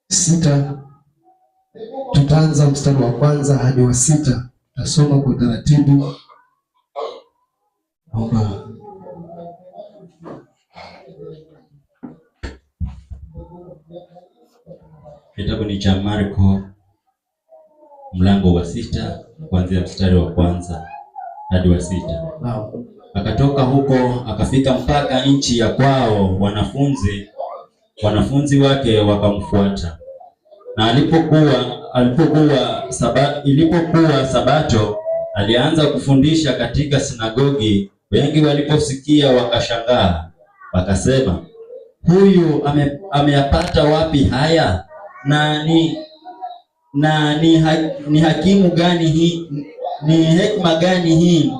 6. Tutaanza mstari wa 1 hadi wa 6. Tutasoma kwa taratibu. Naomba kitabu ni cha Marko mlango wa 6 kuanzia mstari wa 1 hadi wa 6. Akatoka huko akafika mpaka nchi ya kwao, wanafunzi wake wakamfuata. Na ilipokuwa Sabato, alianza kufundisha katika sinagogi. Wengi waliposikia wakashangaa, wakasema, huyu ameyapata wapi haya? Ni hakimu gani hii? Ni hekima gani hii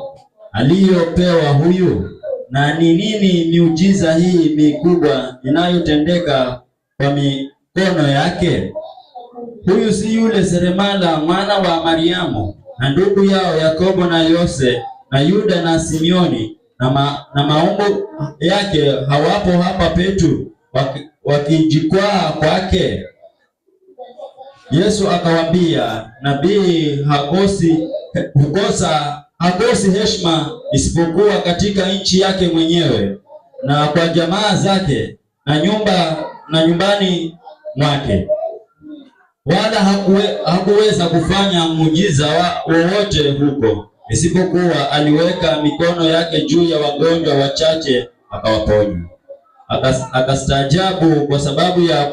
aliyopewa huyu? Na ni nini miujiza hii mikubwa inayotendeka kwa mikono yake? Huyu si yule seremala mwana wa Mariamu, na ndugu yao Yakobo na Yose na Yuda na Simioni, na maumbo yake hawapo hapa petu wakijikwaa kwake? Yesu akawaambia, nabii hakosi heshima isipokuwa katika nchi yake mwenyewe na kwa jamaa zake na nyumbani mwake. Wala hakuweza kufanya muujiza wowote huko, isipokuwa aliweka mikono yake juu ya wagonjwa wachache akawaponya. Akastaajabu kwa sababu ya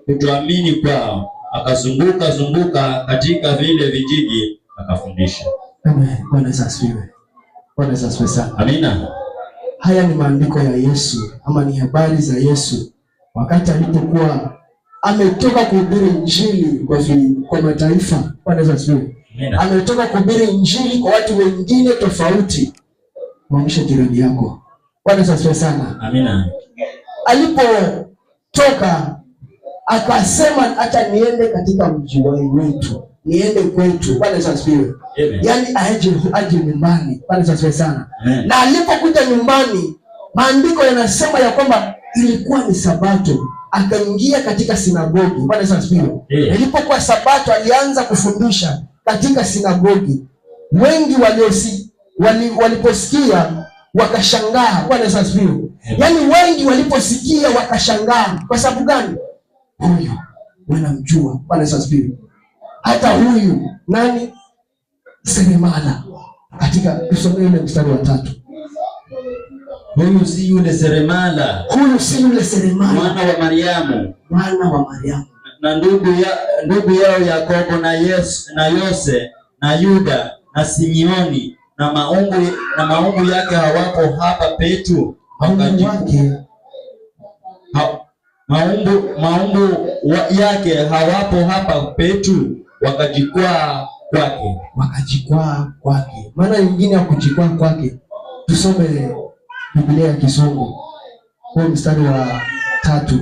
kutoamini kwao. Akazunguka katika vile vijiji akafundisha. Amen. Bwana asifiwe. Bwana asifiwe sana. Amina. Haya ni maandiko ya Yesu, ama ni habari za Yesu wakati alipokuwa ametoka kuhubiri injili kwa mataifa. Bwana asifiwe. Ametoka kuhubiri injili kwa watu wengine tofauti. Mwamshe jirani yako. Bwana asifiwe sana. Amina. Alipotoka akasema, hata niende katika mji wetu, niende kwetu. Bwana asifiwe. Yaani aje nyumbani. Bwana asifiwe sana. Amen. Na alipokuja nyumbani, maandiko yanasema ya kwamba ilikuwa ni Sabato, akaingia katika sinagogi. Bwana asifiwe. Ilipokuwa Sabato, alianza kufundisha katika sinagogi. Wengi waliposikia wakashangaa. Bwana asifiwe. Yaani wengi waliposikia wakashangaa. Kwa sababu gani? Huyu wanamjua. Bwana asifiwe. Hata huyu nani? Seremala. Katika tusomee ile mstari wa 3. Huyu si yule seremala. Huyu si yule seremala mwana wa Mariamu. Mwana wa Mariamu. Na ndugu yao Yakobo na Yose na Yuda na Simioni, na maumbu yake hawapo hapa petu. Maumbu yake hawapo hapa petu, wakajikwaa kwake. Maana nyingine ya kujikwaa kwake, tusome Biblia ya Kizungu kwa mstari wa 3.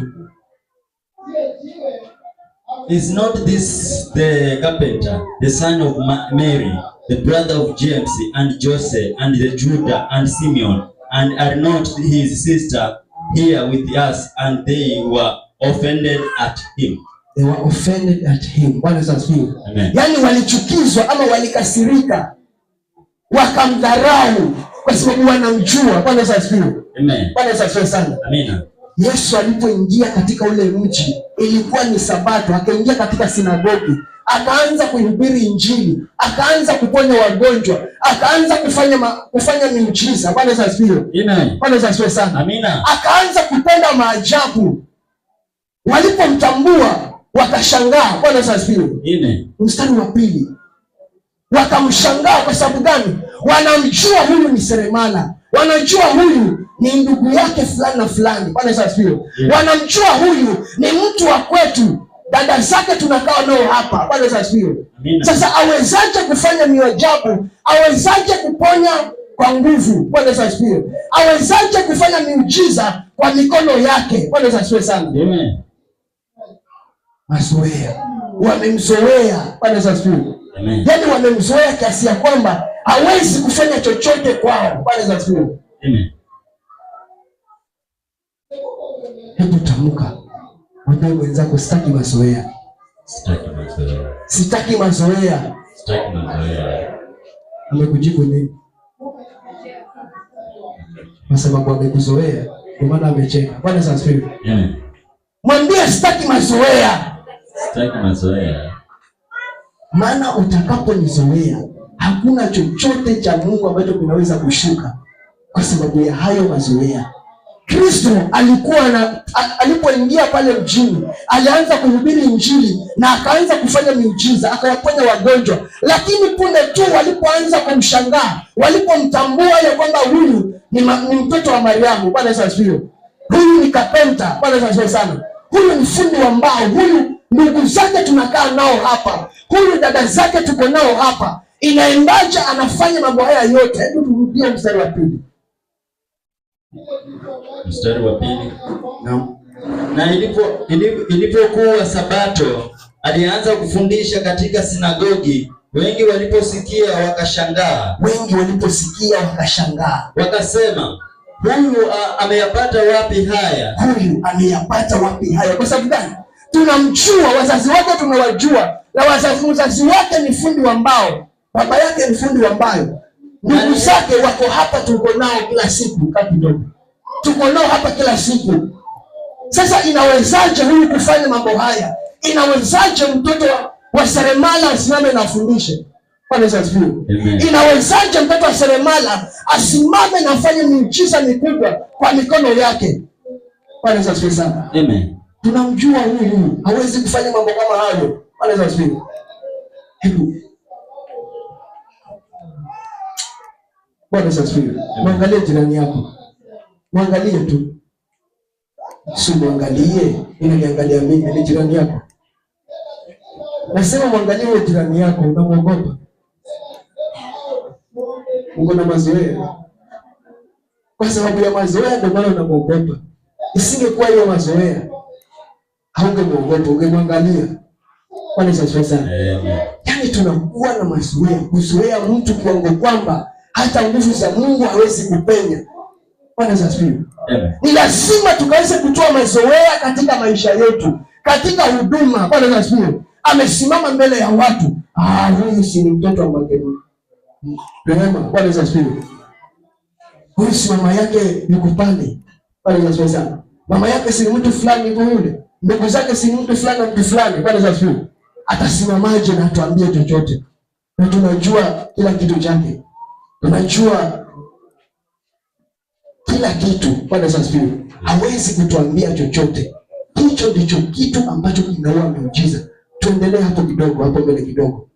Is not this the carpenter, the son of Mary, the brother of James and Joseph and the Judah and Simeon, and are not his sister here with us? And they were offended at him. They were offended at him. Bwana asifiwe. Amen. Yaani walichukizwa ama walikasirika, wakamdharau kwa sababu wanamjua. Bwana asifiwe. Amen. Bwana asifiwe sana. Amina. Yesu alipoingia katika ule mji, ilikuwa ni Sabato, akaingia katika sinagogi, akaanza kuhubiri injili, akaanza kuponya wagonjwa, akaanza kufanya miujiza. Bwana asifiwe. Amen. Bwana asifiwe sana. Amina. Akaanza kutenda maajabu. Walipomtambua wakashangaa. Bwana asifiwe. Amen. Mstari wa 2. Wakamshangaa kwa sababu gani? Wanamjua huyu ni seremala. Wanajua huyu ni ndugu yake fulani na fulani. Bwana asifiwe. Wanamjua huyu ni mtu wa kwetu. Dada zake tunakaa nao hapa. Bwana asifiwe. Sasa awezaje kufanya miujiza? Awezaje kuponya kwa nguvu? Bwana asifiwe. Awezaje kufanya miujiza kwa mikono yake? Bwana asifiwe sana. Amen. Mazoea. Wamemzoea. Bwana asifiwe. Amen. Yaani wamemzoea kiasi ya kwamba hawezi kufanya chochote kwao. Bwana asifiwe. Amen. Hebu tamka, Mwambie mwenzako sitaki mazoea. Sitaki mazoea. Sitaki mazoea. Sitaki mazoea. Amekujibu nini? Kwa sababu amekuzoea, kwa maana amecheka. Bwana asifiwe. Mwambie sitaki mazoea. Sitaki mazoea. Maana utakaponizoea, hakuna chochote cha Mungu ambacho kinaweza kushuka kwa sababu ya hayo mazoea. Kristo alipoingia pale mjini, alianza kuhubiri Injili na akaanza kufanya miujiza, akawaponya wagonjwa. Lakini punde tu walipoanza kumshangaa, walipomtambua ya kwamba huyu ni mtoto wa Mariamu, Bwana Yesu asifiwe. Huyu ni kapenta, Bwana Yesu asifiwe sana. Huyu ni fundi wa mbao, huyu ndugu zake tunakaa nao hapa, huyu dada zake tuko nao hapa. Inaendaje anafanya mambo haya yote? Hebu turudie mstari wa pili. Mstari wa pili. Na ilipokuwa Sabato, alianza kufundisha katika sinagogi. Wengi waliposikia wakashangaa. Wakasema, huyu ameyapata wapi haya? Huyu ameyapata wapi haya? Kwa sababu gani? Tunamjua, wazazi wake tunawajua, na wazazi wake ni fundi wa mbao, baba yake ni fundi wa mbao, ndugu zake wako hapa, tuko nao kila siku. Kidogo tuko nao hapa kila siku. Sasa inawezaje huyu kufanya mambo haya? Inawezaje mtoto wa seremala asimame na afundishe? Bwana Yesu asifiwe. Inawezaje mtoto wa seremala asimame na afanye miujiza mikubwa kwa mikono yake? Bwana Yesu asifiwe sana. Amen. Tunamjua huyu, hawezi kufanya mambo kama hayo. Bwana Yesu asifiwe. Hebu Bwana Yesu asifiwe. Mwangalie jirani yako. Mwangalie tu. Si mwangalie, unaniangalia mimi, ni jirani yako. Nasema mwangalie wewe jirani yako, unamwogopa. Uko na mazoea. Kwa sababu ya mazoea ndio maana unamwogopa. Isingekuwa hiyo mazoea, haungemwogopa, ungemwangalia. Bwana Yesu asifiwe sana. Yaani tunakuwa na mazoea, kuzoea mtu kiwango kwamba hata nguvu za Mungu hawezi kupenya. Bwana Yesu asifiwe. Ni lazima tukaweze kutoa mazoea katika maisha yetu, katika huduma. Bwana Yesu asifiwe. Amesimama mbele ya watu, huyu si mtoto wa Makedonia. Rehema, Bwana Yesu asifiwe. Huyu si mama yake yuko pale. Bwana Yesu asifiwe sana. Mama yake si mtu fulani yuko yule. Ndugu zake si mtu fulani na mtu fulani. Bwana Yesu asifiwe. Atasimamaje na atuambie chochote? Na tunajua kila kitu chake. Tunajua kila kitu. Bwana Yesu asifiwe. Hawezi kutuambia chochote. Hicho ndicho kitu ambacho kinaua miujiza. Tuendelee hapo kidogo, hapo mbele kidogo.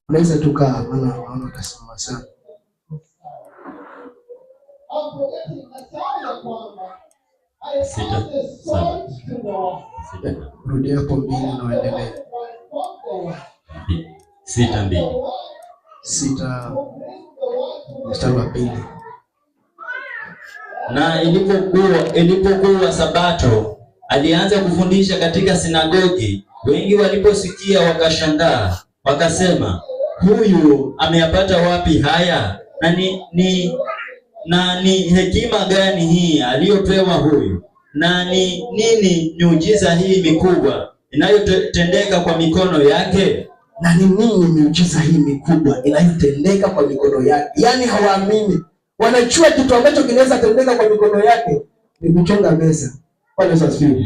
Unaweza tukaa, maana utasema sana. Rudi hapo mbili na uendelee. 6:2. 6 mstari wa pili. Na ilipokuwa Sabato, alianza kufundisha katika sinagogi. Wengi waliposikia wakashangaa, wakasema, huyu ameyapata wapi haya? Na ni hekima gani hii aliyopewa huyu? Na ni nini miujiza hii mikubwa inayotendeka kwa mikono yake? Na ni nini miujiza hii mikubwa inayotendeka kwa mikono yake? Yaani hawaamini. Wanajua kitu ambacho kinaweza tendeka kwa mikono yake ni kuchonga meza. Bwana Yesu asifiwe.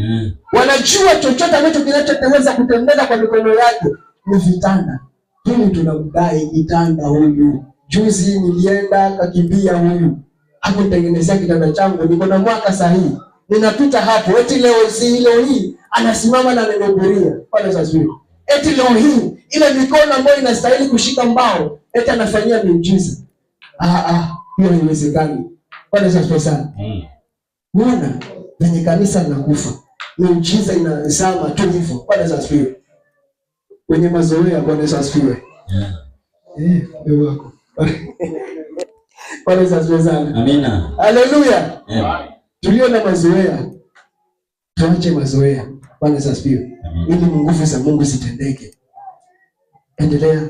Wanajua chochote ambacho kinachoweza kutendeka kwa mikono yake ni vitanda. Hili tunamdai kitanda huyu. Juzi nilienda kakimbia huyu. Hakutengenezea kitanda changu, niko na mwaka sahihi. Ninapita hapo, eti leo hii anasimama na ananihubiria. Bwana Yesu asifiwe. Eti leo hii ile mikono ambayo inastahili kushika mbao, eti anafanyia miujiza. Hiyo haiwezekani. Bwana Yesu asifiwe sana. Bwana, kwenye kanisa linakufa. Miujiza inazama tu hivyo. Bwana Yesu asifiwe. Kwenye mazoea, Bwana Yesu asifiwe. Ndio wako. Bwana Yesu asifiwe sana. Amina. Haleluya. Tulio na mazoea, tuache mazoea. Bwana Yesu asifiwe. Ili nguvu za Mungu zitendeke. Endelea.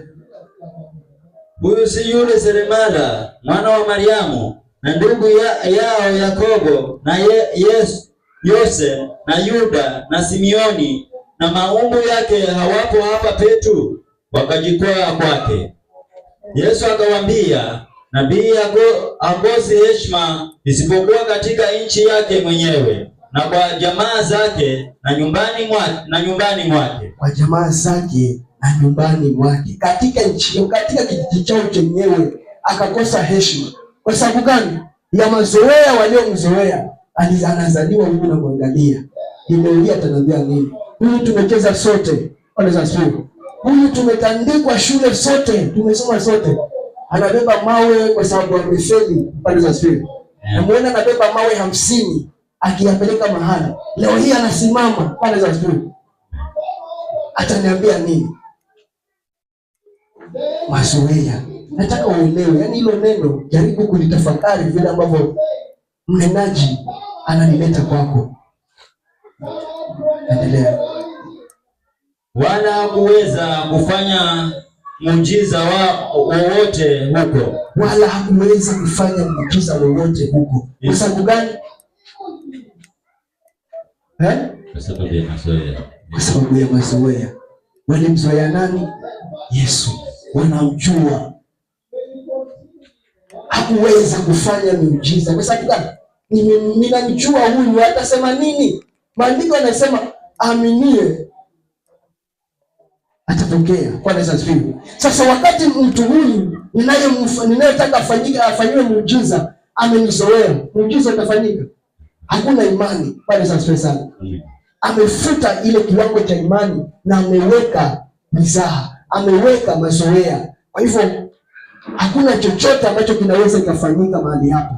Huyu si yule seremala mwana wa Mariamu na ndugu yao Yakobo Yose na Yuda na Simioni na maumbu yake hawapo hapa petu? Wakajikwaa kwake. Yesu akawaambia, nabii hakosi heshima isipokuwa katika nchi yake mwenyewe na kwa jamaa zake na nyumbani mwake. Kwa jamaa zake na nyumbani mwake. Katika nchi, katika kijiji chao chenyewe akakosa heshima. Kwa sababu gani? Ya mazoea waliomzoea. Anazaliwa huyu na kuangalia. Leo atanambia nini? Huyu tumecheza sote. Huyu tumetandikwa shule sote, tumesoma sote. Anabeba mawe kwa sababu amefeli. Namuona anabeba mawe 50 akiyapeleka mahali. Leo hii anasimama. Ataniambia nini? Mazoea. Nataka uelewe, yani hilo neno jaribu kulitafakari vile ambavyo mnenaji ananileta kwako. Endelea. Wala hakuweza kufanya muujiza wowote huko. Wala hakuweza kufanya muujiza wowote huko. Kwa sababu gani? Kwa sababu ya mazoea. Kwa sababu ya mazoea. Walimzoea nani? Yesu. Wanamjua. Hakuweza kufanya muujiza. Kwa sababu gani? Ninamjua huyu, atasema nini? Maandiko yanasema aminie atapokea. Kwa nini sasa? Sasa wakati mtu huyu ninayetaka afanyiwe muujiza amenizoea, muujiza utafanyika? Hakuna imani. Kwa nini sasa? Amefuta ile kiwango cha imani na ameweka mizaha, ameweka mazoea. Kwa hivyo hakuna chochote ambacho kinaweza kufanyika mahali hapo.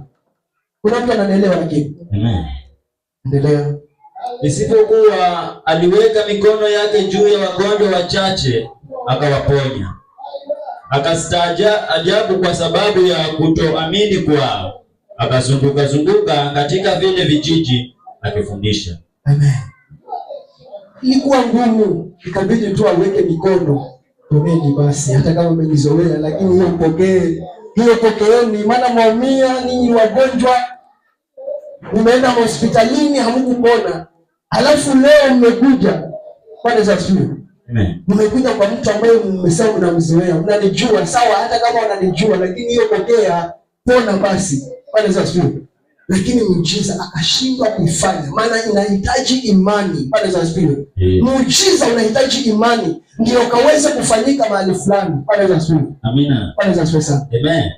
Kuna mtu ananielewa? Lakini endelea. Isipokuwa aliweka mikono yake juu ya wagonjwa wachache akawaponya. Akastaajabu kwa sababu ya kutoamini kwao. Akazunguka katika vile vijiji akifundisha. Amen. Ilikuwa ngumu, ikabidi tu aweke mikono. Tomeni basi, hata kama mmenizoea, lakini hiyo mpokee. Hiyo pokeeni, maana mwaumia ninyi wagonjwa. Umeenda hospitalini hamkupona. Halafu leo mmekuja. Bwana asifiwe. Amen. Mmekuja kwa mtu ambaye mmesema mnamzoea. Unanijua, sawa, hata kama unanijua, lakini hiyo pokea, pona basi. Bwana asifiwe. Lakini muujiza akashindwa kuifanya, maana inahitaji imani. Bwana asifiwe. Muujiza unahitaji imani ndio kaweze kufanyika mahali fulani. Bwana asifiwe. Amina. Bwana asifiwe sana. Amen.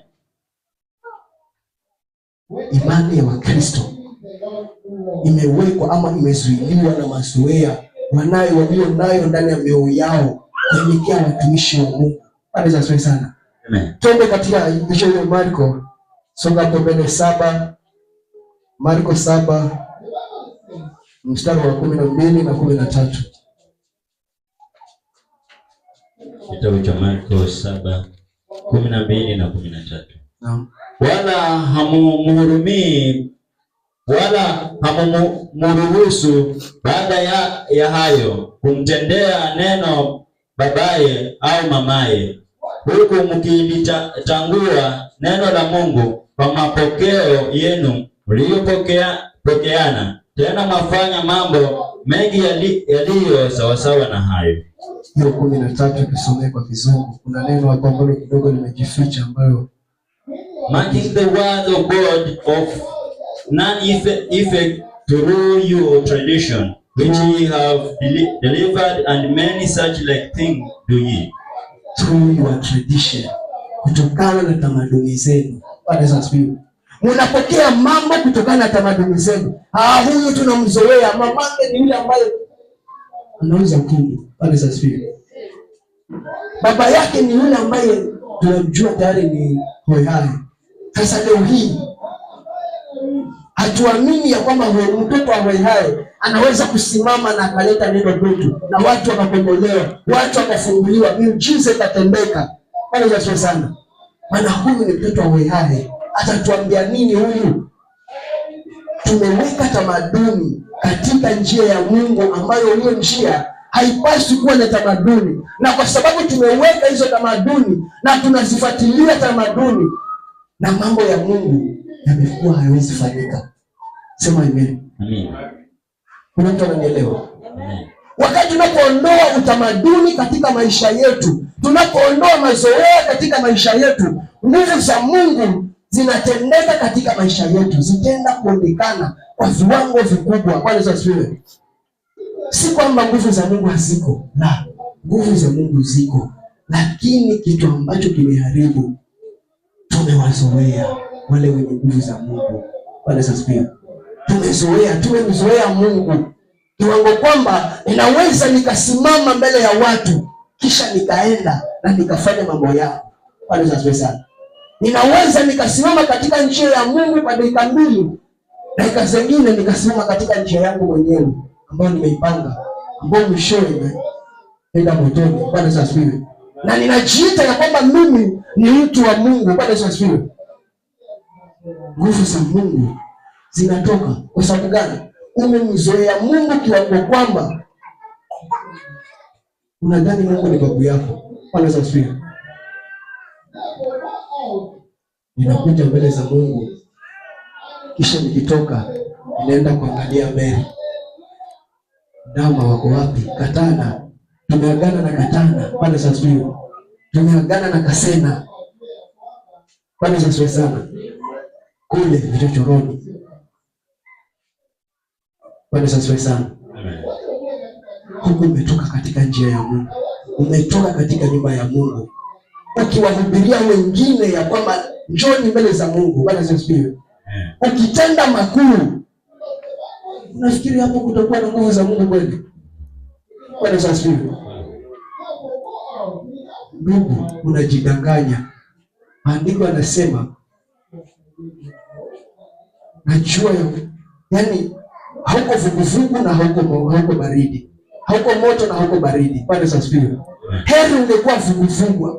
Imani ya Wakristo imewekwa ama imezuiliwa na mazoea walio nayo ndani ya mioyo yao kuelekea watumishi wa Mungu. Bwana asifiwe sana. Amen. Twende katika Injili ya Marko, songa hapo mbele 7. Marko 7 mstari wa 12 na 13. Kitabu cha Marko 7:12 na 13. Naam. Wala hamumhurumii wala hamumruhusu baada ya hayo kumtendea neno babaye au mamaye, huku mkilitangua neno la Mungu kwa mapokeo yenu mliyopokeana, tena mafanya mambo mengi yaliyo sawasawa na hayo. Hiyo 13 tusomee kwa Kizungu. Kuna neno hapo ambalo kidogo limejificha ambayo marking the word of God of non-effect through your tradition, which ye have delivered, and many such like things do ye. Through your tradition, kutokana na tamaduni zenu. Bwana asifiwe. Mnapokea mambo kutokana na tamaduni zenu. Huyu tunamzoea, mamake ni yule ambaye anauza kundu. Bwana asifiwe. Baba yake ni yule ambaye tunamjua tayari ni hoihai. Sasa leo hii hatuamini ya kwamba mtoto wa hoihai anaweza kusimama na akaleta neno kwetu na watu wakakombolewa, watu wakafunguliwa, miujiza ikatendeka. Bwana asifiwe sana. Maana huyu ni mtoto wa hoihai. Atatuambia nini huyu? Tumeweka tamaduni katika njia ya Mungu ambayo hiyo njia haipaswi kuwa na tamaduni, na kwa sababu tumeweka hizo tamaduni na tunazifuatilia tamaduni, na mambo ya Mungu yamekuwa hayawezi fanyika. Sema amen. Amen. Kuna mtu ananielewa? Wakati tunapoondoa utamaduni katika maisha yetu, tunapoondoa mazoea katika maisha yetu, nguvu za Mungu zinatendeka katika maisha yetu, zitaenda kuonekana kwa viwango vikubwa. Bwana Yesu asifiwe. Si kwamba nguvu za Mungu haziko, la, nguvu za Mungu ziko, lakini kitu ambacho kimeharibu, tumewazoea wale wenye nguvu za Mungu. Bwana Yesu asifiwe. Tumemzoea Mungu kiwango kwamba ninaweza nikasimama mbele ya watu kisha nikaenda na nikafanya mambo yao. Bwana Yesu asifiwe sana. Ninaweza nikasimama katika njia ya Mungu kwa dakika 2, dakika zingine nikasimama katika njia yangu mwenyewe ambayo nimeipanga, ambayo mwishowe inaenda motoni. Bwana Yesu asifiwe. Na ninajiita ya kwamba mimi ni mtu wa Mungu. Bwana Yesu asifiwe. Nguvu za Mungu zinatoka kwa sababu gani? Umemzoea Mungu kiwango kwamba unadhani Mungu ni babu yako. Bwana Yesu asifiwe. Ninakuja mbele za Mungu, kisha nikitoka ninaenda kuangalia Mary. Dama wako wapi? Katana. Tumeagana na Katana. Bwana Yesu asifiwe. Tumeagana na Kasena. Bwana Yesu asifiwe sana. Kule vichochoroni. Bwana Yesu asifiwe sana. Huku umetoka katika njia ya Mungu, umetoka katika nyumba ya Mungu, ukiwahubiria wengine ya kwamba njoni mbele za Mungu. Bwana Yesu asifiwe. Ukitenda makuu, unafikiri hapo kutakuwa na nguvu za Mungu kweli? Bwana Yesu asifiwe. Ndugu, unajidanganya. Maandiko yanasema najua yani hauko vuguvugu na hauko baridi, hauko moto na hauko baridi. Bwana Yesu asifiwe. Heri ungekuwa vuguvugu,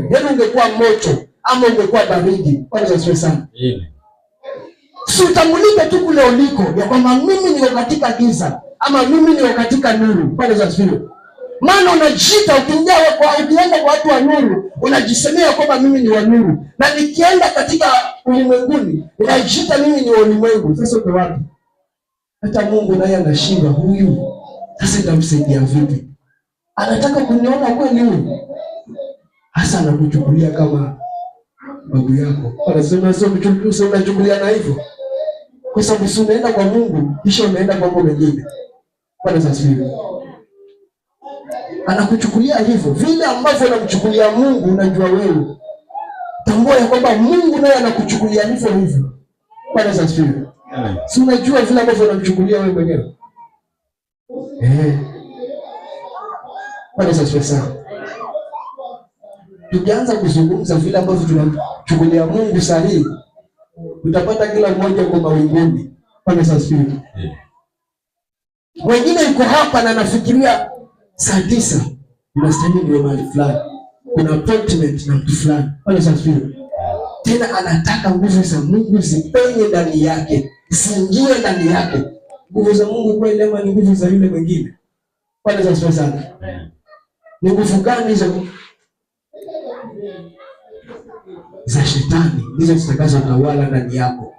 heri ungekuwa moto ama ungekuwa baridi. Bwana Yesu asifiwe sana. Si utambulike tu kule uliko ya kwamba mimi niko katika giza ama mimi niko katika nuru. Bwana Yesu asifiwe. Maana unajiita ukienda kwa watu wa nuru, unajisemea kwamba mimi ni wa nuru, na nikienda katika ulimwenguni unajiita mimi ni wa ulimwengu. Sasa uko wapi? Hata Mungu naye anashindwa, huyu sasa nitamsaidia vipi? Anataka kuniona kweli huyu, hasa anakuchukulia kama babu yako. Anasema sio unachukulia na hivyo, kwa sababu si unaenda kwa Mungu kisha unaenda kwa mambo mengine. Bwana asifiwe. Anakuchukulia hivyo vile ambavyo unamchukulia Mungu. Unajua wewe, tambua ya kwamba Mungu naye anakuchukulia hivyo. Bwana asifiwe. Si unajua vile ambavyo unamchukulia wewe mwenyewe. Bwana asifiwe sana. Tukianza kuzungumza vile ambavyo tunamchukulia Mungu sahihi, utapata kila mmoja kwa mawinguni. Bwana asifiwe. Wengine yuko hapa na anafikiria saa 9 unastahili niwe mahali fulani, kuna appointment na mtu fulani. Bwana asifiwe. Tena anataka nguvu za Mungu zipenye ndani yake, ziingie ndani yake. Nguvu za Mungu kweli ama ni nguvu za yule mwingine? Bwana asifiwe sana. Ni nguvu gani hizo? Za shetani ndizo zitakazotawala ndani yako.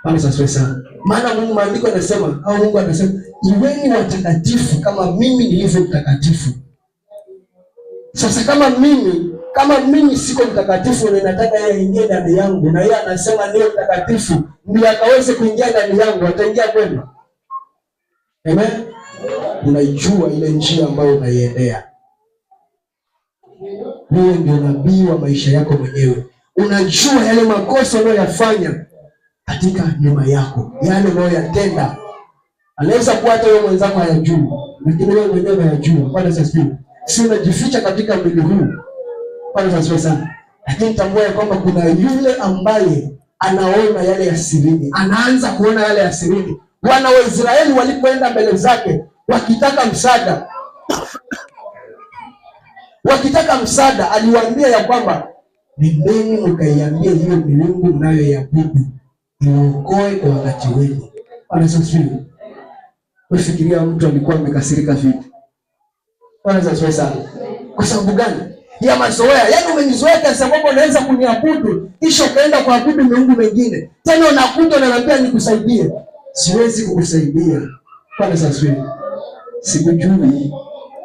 Bwana asifiwe sana. Maana Mungu, maandiko yanasema au Mungu anasema, iweni watakatifu kama mimi nilivyo mtakatifu. Sasa kama mimi siko mtakatifu na nataka yeye aingie ndani yangu, na yeye anasema niwe mtakatifu ndio akaweze kuingia ndani yangu, ataingia kwenu? Amen. Unaijua ile njia ambayo unaiendea. Wewe ndio nabii wa maisha yako mwenyewe. Unajua yale makosa unayoyafanya katika nyuma yako, yale unayoyatenda. Anaweza kuwa hata wewe mwenzako hayajui, lakini wewe mwenyewe unayajua. Bwana asifiwe. Si unajificha katika mwili huu. Bwana asifiwe sana. Lakini tambua ya kwamba kuna yule ambaye anaona yale ya sirini, anaanza kuona yale ya sirini. Wana wa Israeli walipoenda mbele zake wakitaka msaada, aliwaambia ya kwamba nendeni mkaiambie hiyo miungu mnayoiabudu iokoe kwa wakati wenu. Bwana asifiwe. Unafikiria mtu alikuwa amekasirika vipi? Bwana asifiwe sana. Kwa sababu gani? Ya mazoea. Yaani umenizoea kiasi kwamba unaweza kuniabudu kisha ukaenda kuabudu miungu mingine. Tena unakuja unaniambia nikusaidie. siwezi kukusaidia. Bwana asifiwe. Sikujui.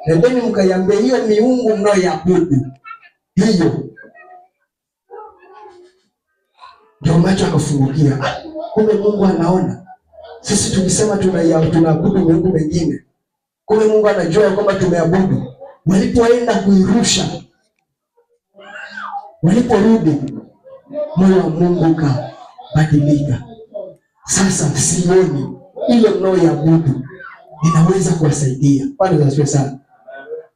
Nendeni mkaiambie hiyo miungu mnayoiabudu hiyo. Ndio macho akafungukia. Kumbe Mungu anaona. Sisi tulisema tunaabudu miungu mingine. Kumbe Mungu anajua kwamba tumeabudu. Walipoenda kuirusha, waliporudi, moyo wa Mungu ukabadilika. Sasa sioni ile mnayoiabudu inaweza kuwasaidia. Bwana asifiwe sana.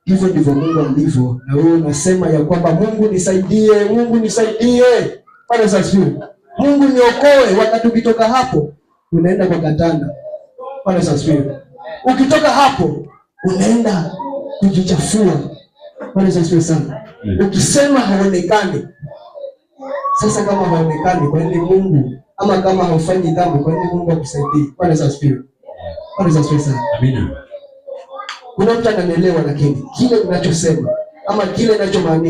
Hivyo ndivyo Mungu alivyo. Na wewe unasema ya kwamba Mungu nisaidie, Mungu nisaidie. Bwana asifiwe. Mungu niokoe. Wakati ukitoka hapo unaenda kwa katanda. Bwana asifiwe. Ukitoka hapo unaenda kujichafua. Bwana asifiwe sana. Ukisema haonekani. Sasa kama haonekani, kwa nini Mungu, ama kama haufanyi dhambi, kwa nini Mungu akusaidie? Bwana asifiwe. Bwana asifiwe sana. Amina. Kuna mtu ananielewa, lakini kile ninachosema ama kile ninachomaanisha